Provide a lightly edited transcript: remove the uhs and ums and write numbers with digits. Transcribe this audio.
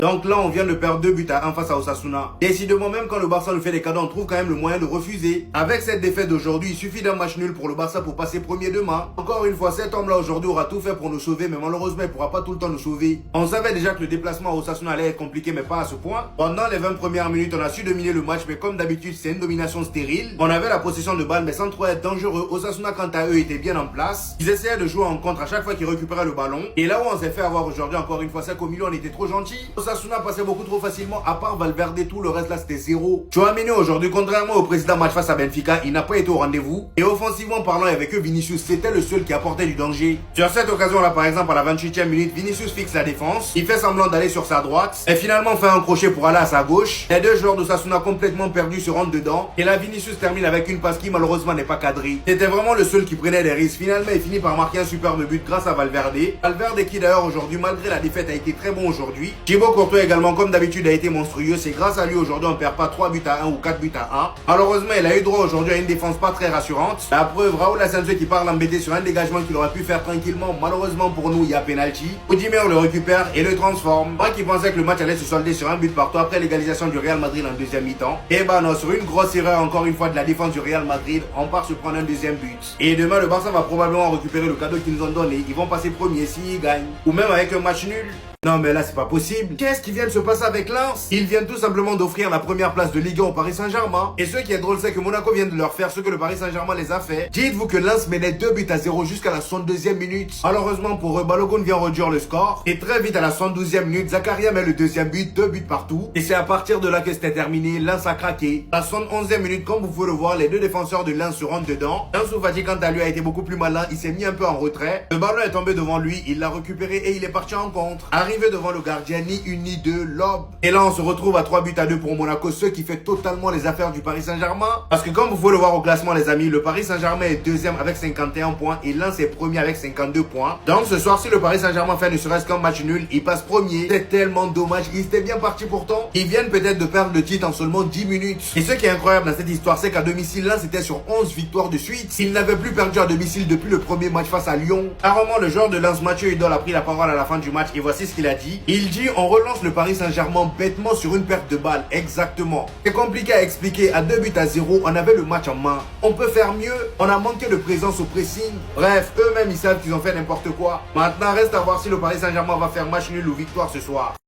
Donc là, on vient de perdre 2 buts à 1 face à Osasuna. Décidément, même quand le Barça nous fait des cadeaux, on trouve quand même le moyen de refuser. Avec cette défaite d'aujourd'hui, il suffit d'un match nul pour le Barça pour passer premier demain. Encore une fois, cet homme-là aujourd'hui aura tout fait pour nous sauver, mais malheureusement, il ne pourra pas tout le temps nous sauver. On savait déjà que le déplacement à Osasuna allait être compliqué, mais pas à ce point. Pendant les 20 premières minutes, on a su dominer le match, mais comme d'habitude, c'est une domination stérile. On avait la possession de balle, mais sans trop être dangereux. Osasuna, quant à eux, était bien en place. Ils essayaient de jouer en contre à chaque fois qu'ils récupéraient le ballon. Et là où on s'est fait avoir aujourd'hui, encore une fois, c'est qu'au milieu, on était trop gentil. Osasuna passait beaucoup trop facilement, à part Valverde, tout le reste là, c'était zéro. Tchouaméni aujourd'hui, contrairement au précédent match face à Benfica, il n'a pas été au rendez-vous. Et offensivement parlant, avec eux, Vinicius, c'était le seul qui apportait du danger. Sur cette occasion-là, par exemple, à la 28e minute, Vinicius fixe la défense. Il fait semblant d'aller sur sa droite. Et finalement, fait un crochet pour aller à sa gauche. Les deux joueurs d'Osasuna complètement perdus se rendent dedans. Et là, Vinicius termine avec une passe qui, malheureusement, n'est pas cadrée. C'était vraiment le seul qui prenait des risques. Finalement, il finit par marquer un superbe but grâce à Valverde. Valverde qui, d'ailleurs, aujourd'hui, malgré la défaite, a été très bon aujourd'hui. Thibaut Courtois également, comme d'habitude, a été monstrueux. C'est grâce à lui aujourd'hui, on perd pas 3 buts à 1 ou 4 buts à 1. Malheureusement, il a eu droit aujourd'hui à une défense pas très rassurante. La preuve, Raoul Asensio qui part l'embêter sur un dégagement qu'il aurait pu faire tranquillement. Malheureusement pour nous, il y a penalty. Oudimir le récupère et le transforme. Moi qui pensais que le match allait se solder sur un but partout après l'égalisation du Real Madrid en deuxième mi-temps. Et bah non, sur une grosse erreur encore une fois de la défense du Real Madrid, on part se prendre un deuxième but. Et demain, le Barça va probablement récupérer le cadeau qu'ils nous ont donné. Ils vont passer premier s'ils gagnent. Ou même avec un match nul. Non mais là c'est pas possible. Qu'est-ce qui vient de se passer avec Lens? Ils viennent tout simplement d'offrir la première place de Ligue 1 au Paris Saint-Germain. Et ce qui est drôle c'est que Monaco vient de leur faire ce que le Paris Saint-Germain les a fait. Dites-vous que Lens menait 2 buts à 0 jusqu'à la 62e minute. Malheureusement pour eux, Balogun vient réduire le score. Et très vite à la 72e minute, Zakaria met le deuxième but, 2 buts partout. Et c'est à partir de là que c'était terminé. Lens a craqué. À la 71e minute, comme vous pouvez le voir, les deux défenseurs de Lens se rentrent dedans. Ansu Fati quant à lui a été beaucoup plus malin. Il s'est mis un peu en retrait. Le ballon est tombé devant lui. Il l'a récupéré et il est parti en contre. Arrivé devant le gardien, ni une ni deux, lob. Et là, on se retrouve à 3 buts à 2 pour Monaco, ce qui fait totalement les affaires du Paris Saint-Germain. Parce que comme vous pouvez le voir au classement, les amis, le Paris Saint-Germain est deuxième avec 51 points et Lens est premier avec 52 points. Donc ce soir, si le Paris Saint-Germain fait ne serait-ce qu'un match nul, il passe premier. C'est tellement dommage. Ils étaient bien partis pourtant. Ils viennent peut-être de perdre le titre en seulement 10 minutes. Et ce qui est incroyable dans cette histoire, c'est qu'à domicile, Lens était sur 11 victoires de suite. Ils n'avaient plus perdu à domicile depuis le premier match face à Lyon. Apparemment, le joueur de Lens, Mathieu Idol, a pris la parole à la fin du match et voici ce qu'il a dit. Il dit: on relance le Paris Saint-Germain bêtement sur une perte de balle. Exactement. C'est compliqué à expliquer. À 2 buts à 0, on avait le match en main. On peut faire mieux. On a manqué de présence au pressing. Bref, eux-mêmes, ils savent qu'ils ont fait n'importe quoi. Maintenant, reste à voir si le Paris Saint-Germain va faire match nul ou victoire ce soir.